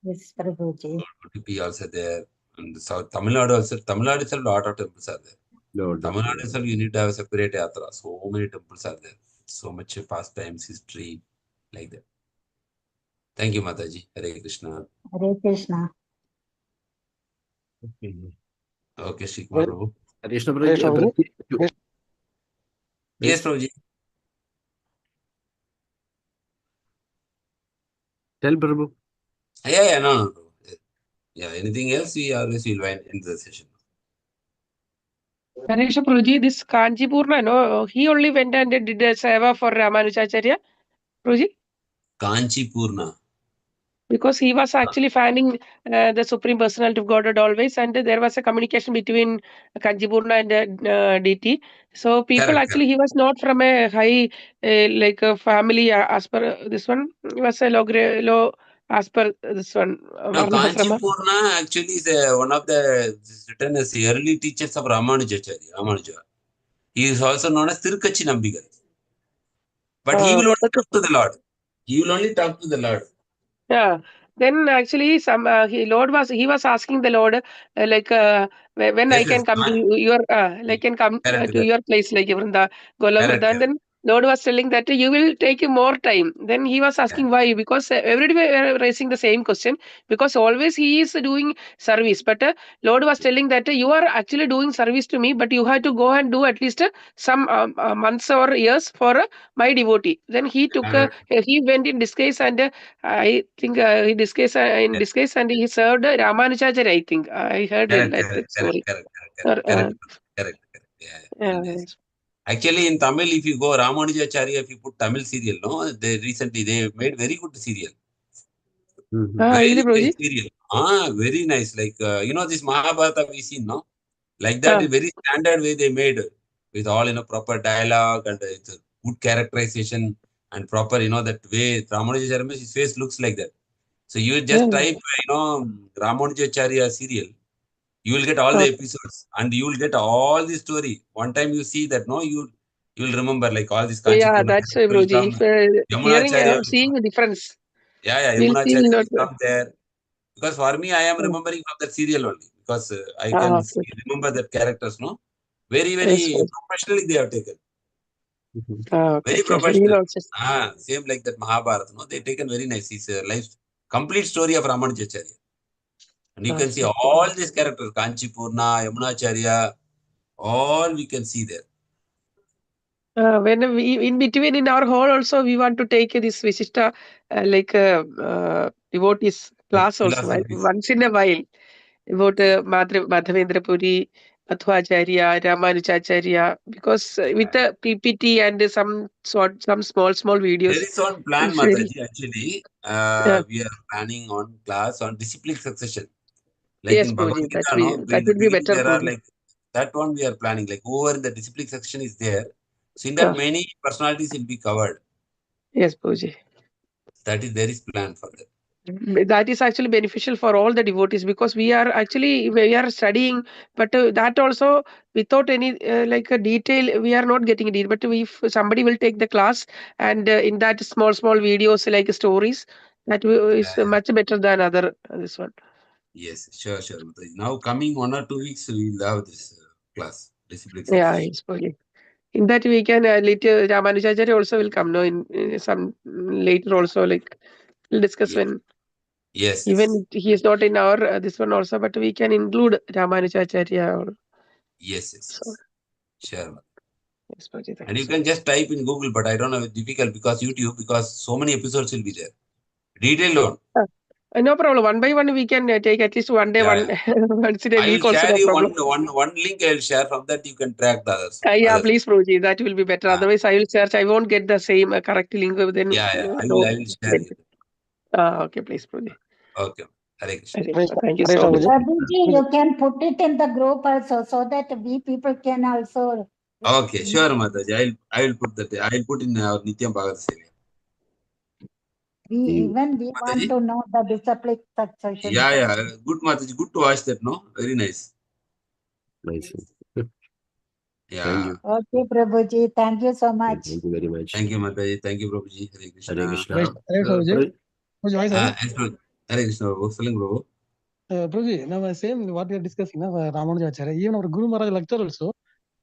Yes, Prabhuji. Udupi also there. And South Tamil Nadu also. Tamil Nadu itself, lot of temples are there. Tamil Nadu itself, you need to have a separate yatra. So many temples are there. So much pastimes, history, like that. Thank you, Mataji. Hare Krishna. Hare Krishna. Okay, Shri Kumar Prabhu. Hare Krishna Prabhuji. Yes, Prabhuji. Tell Prabhu. Yeah, no. Yeah, anything else, we always will wind in the session. Ganesh Prabhuji, this Kanchipurna, no, he only went and did a seva for Ramanujacharya, Prabhuji, Kanchipurna. because he was actually fanning the Supreme Personality of Godhead always, and there was a communication between Kanchipurna and the deity. So people Correct. he was not from a high like a family as per this one. He was a low as per this one. Now, Varnashrama. Kanchipurna actually is one of the written as the early teachers of Ramanuja. He is also known as Tirukachi Nambigal. But he will only talk to the Lord. He will only talk to the Lord. Yeah. Then actually, some he was asking the Lord when I Yes, can come to your can come to your place like Vrinda, Gola and then Lord was telling that you will take more time. Then he was asking why, because everybody were raising the same question, because always he is doing service, but Lord was telling that you are actually doing service to me, but you have to go and do at least some months or years for my devotee. Then he took he went in disguise and I think he disguised in disguise and he served Ramanujacharya. I think I heard that story. Correct. Yeah. Nice. Actually, in Tamil, if you go Ramanujacharya, if you put Tamil serial, no, they made very good serial. Very nice serial. Very nice. Like this Mahabharata we see, no, like that. Very standard way they made with all proper dialogue and it's a good characterization and proper that way. Ramanujacharya, his face looks like that. So you just type Ramanujacharya serial. You will get all the episodes and you will get all the story. One time you see that, no, you will remember like all this Kanchipurna. Yeah, that's why, Broji. Hearing, seeing the difference. Yamunacharya will come there. Because for me, I am remembering from that serial only. Because I can remember that characters, no? Very, very professionally they have taken. Very professional. Same like that Mahabharata, no? They taken very nice. It's a life, complete story of Ramanujacharya. And you can see all these characters, Kanchipurna, Yamunacharya, all we can see there. When we in between in our hall also we want to take this Vishishta devotees class also once in a while about Madhavendra Puri, Madhvacharya, Ramanujacharya, because with the PPT and some small videos. There is one plan, Mataji, actually. We are planning on class on disciplic succession. Like yes, in Puji, Bhagavad Gita, no? that In the will be beginning, better. there are like that one we are planning. Like over in the disciplic section is there. So in that many personalities will be covered. Yes, Puji. There is plan for that. That is actually beneficial for all the devotees, because we are studying, but that also without any like a detail, we are not getting it. But if somebody will take the class and in that small videos like stories, that is Yeah. much better than other this one. Yes, sure. Mataji. Now coming 1 or 2 weeks, we will have this class, discipline Yeah, succession. it's okay. In that we can later Ramanujacharya also will come now in some later also, like we'll discuss Yes. when. Yes. Even he is not in our this one also, but we can include Ramanujacharya. Yes. So, Sure. yes, Prabhuji, thank And you you so can much. just type in Google, but I don't know, it's difficult because YouTube, because so many episodes will be there. Detailed one. No problem. One by one, we can take at least one day, Yeah. once in a I will week also, share no you problem. one link. I will share, from that you can track the others. Yeah, please, Prabhuji, that will be better. Ah, Otherwise, I will search. I won't get the same correct link within. yeah. I No will share you. benefit. Okay, please, Prabhuji. Okay. Hare Krishna. Thank you so much. Prabhuji, you can put it in the group also so that we people can also. Okay, sure, Mataji. I will put that. I will put in our Nityam Bhagavad Seva. We want Mataji? to know the discipline succession. Yeah. Good, Mataji. Good to watch that, no? Very nice. Nice. Yeah. Thank you. Okay, Prabhuji, thank you so much. Thank you very much. Thank you, Mataji. Thank you, Prabhuji. Hare Krishna. Hare Krishna. Prabhuji. Yes, Hare Krishna, Prabhu. Selling, Prabhu. Prabhuji, now same what we are discussing, Ramanujacharya, even our Guru Maharaj lecture also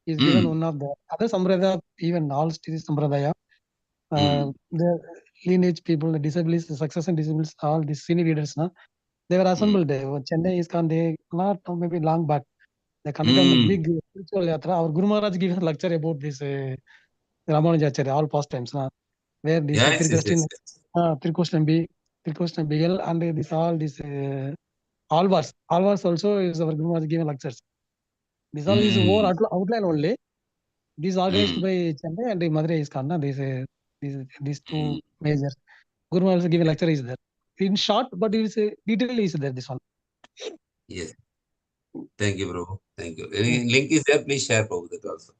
is given one of the other Sampradaya, even all still Sampradaya, the lineage people, the disabilities, the success and disabilities, all these senior leaders, they were assembled there. Chennai is they not maybe long back. They conducted on the big spiritual yatra. Our Guru Maharaj gave a lecture about this Ramanujacharya, all past times, where this Yes. Tirkoshnambi, BL, and this all this Alvars also is our Guru Maharaj giving lectures. This all is more outline only. This organized by Chennai and Madurai is Kanna. These two major. Guru Maharaj giving lecture is there. In short, but it is detail is there. This one. Yes. Thank you, Prabhu. Thank you. Any link is there? Please share, Prabhu, that also.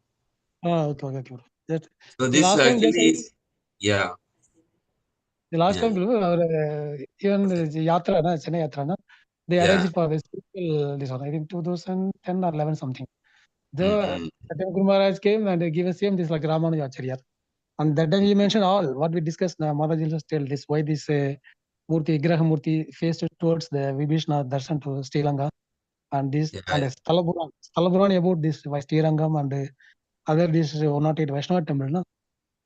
Okay. That, So the this last time, actually is, yeah. the last time, our even Yatra, Chennai Yatra, they arranged for this people. This one, I think 2010 or 11 something. The Guru Maharaj came and gave us same this like Ramanujacharya. And that time he mentioned all what we discussed. Mataji just tell this why this Murti, Vigraha Murti faced towards the Vibhishna Darshan to Sri Lanka, and this and Stalapuran about this by Sri Rangam and other this 108 Vaishnava temple. No?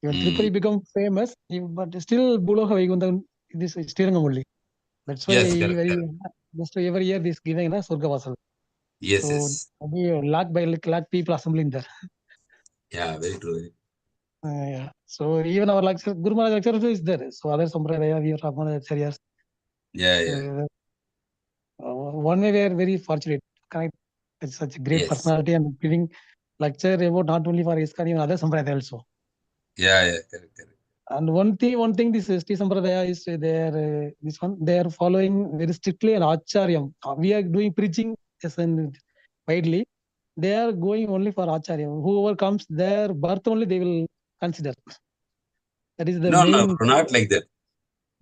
Even Tripuri become famous, but still Buloha Vaikuntham this Sri Rangam only. That's why just every year this giving na Surgavasal. So maybe lakh people assembling there. Yeah, very true. Yeah. So even our lecture, Guru Maharaj lecture also is there. So other Sampradaya, we are Ramanujacharya. Yeah. One way we are very fortunate. Connect with such a great personality and giving lecture about not only for ISKCON, even other Sampradaya also. Yeah, correct. And one thing, this ST Sampradaya is they are following very strictly an Acharyam. We are doing preaching widely. They are going only for Acharyam. Whoever comes, their birth only they will consider. That is the main. No, not like that.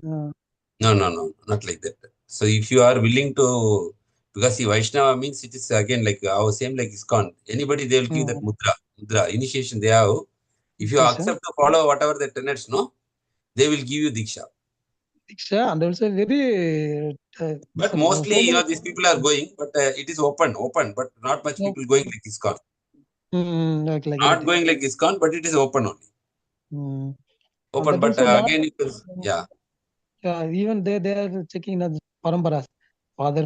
No, not like that. So if you are willing to, because the Vaishnava means it is again like our same like ISKCON. Anybody they will give that mudra initiation they have. If you accept to follow whatever the tenets, no, they will give you diksha. Diksha, and also very. But mostly, these people are going, but it is open, but not much people going like ISKCON. Not going like ISKCON, but it is open only. Open, but again, it is, even they are checking the paramparas,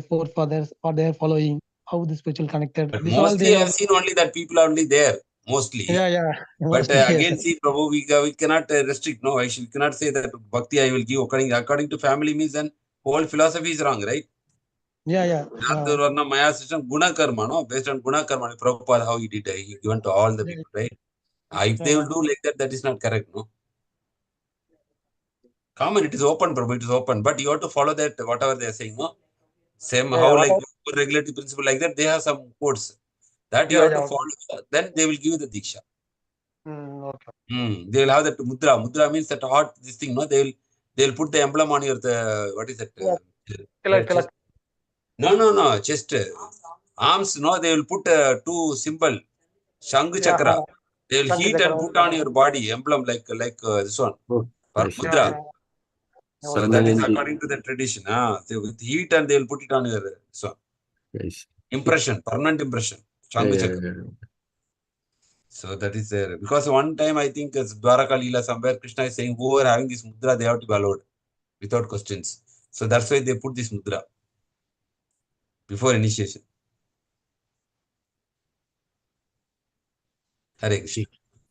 forefathers, or they are following how the spiritual connected. But This all they mostly I know. have seen only that people are only there, mostly. But again, see, Prabhu, we cannot restrict. No, we cannot say that bhakti I will give according to family means, then whole philosophy is wrong, right? Maya system, guna karma, no? Based on guna karma, Prabhupada, how he did, he given to all the people, right? If they will do like that, that is not correct, no? Common, it is open, Prabhu, it is open. But you have to follow that, whatever they are saying, no? Same, how like regulatory principle like that, they have some codes. That you have to follow, then they will give you the diksha. They will have that mudra. Mudra means that heart, this thing, no? They will they'll put the emblem on your, what is that? Tilak. No, chest. Arms, no, they will put two symbol, Shang Chakra. They will heat and put on your body, emblem like this one, Oh, for nice. mudra. So that is Permanent. according to the tradition. They with heat and they will put it on your this one. Nice. Impression, permanent impression. Shang Chakra. So that is there. Because one time I think Dwaraka Leela somewhere Krishna is saying who are having this mudra, they have to be allowed without questions. So that's why they put this mudra before initiation. Hare Krishna.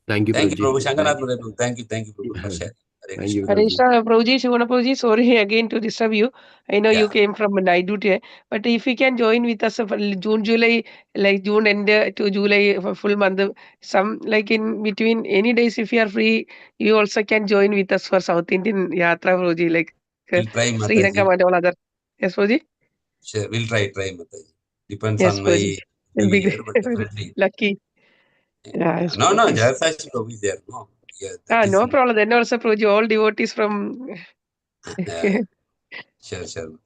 Thank you, Thank you, Prabhu. Prabhuji. Shankanath Prabhu. Thank you, Prabhu, for sharing. Hare Thank you, Krishna. Hare Prabhuji. Krishna, Prabhuji, Shivana Prabhuji, sorry again to disturb you. I know you Yeah. came from night duty, but if you can join with us for June, July, like June end to July for full month, some like in between any days if you are free, you also can join with us for South Indian Yatra, Prabhuji, like We'll try, Sri Lanka Mataji. and all other. Yes, Prabhuji? Sure, we'll try, Mataji. Depends Yes, on Prabhuji. my It'll be year, but definitely. lucky. Yeah, yes, No, Prabhuji, please. Jayasachi Prabhu is there. No. Yeah, that is No problem. Then also, Prabhuji, all devotees from. Sure, Mataji.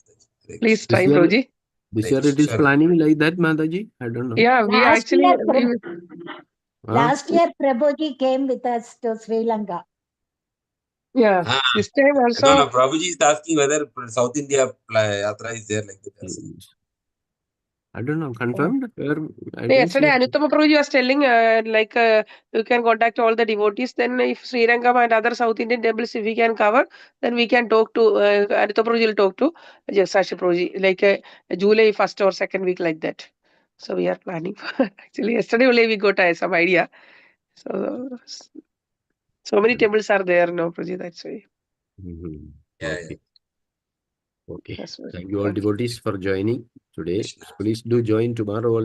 Please This try, year, Prabhuji. this year it is Sure. planning like that, Mataji? I don't know. Yeah, we Last actually. year, last year Prabhuji came with us to Sri Lanka. Yeah, this time also. No, Prabhuji is asking whether South India Yatra is there like that. I don't know. Confirmed? Yesterday, Anuttama Prabhuji was telling, you can contact all the devotees. Then, if Sri Lanka and other South Indian temples, if we can cover, then we can talk to Anuttama Prabhuji will talk to Jasashi Prabhuji, like July 1st or 2nd week, like that. So we are planning. Actually, yesterday only we got some idea. So many temples are there now, Prabhuji. That's why. Okay. Okay. That's why. Thank you all devotees for joining today. Krishna. Please do join tomorrow also.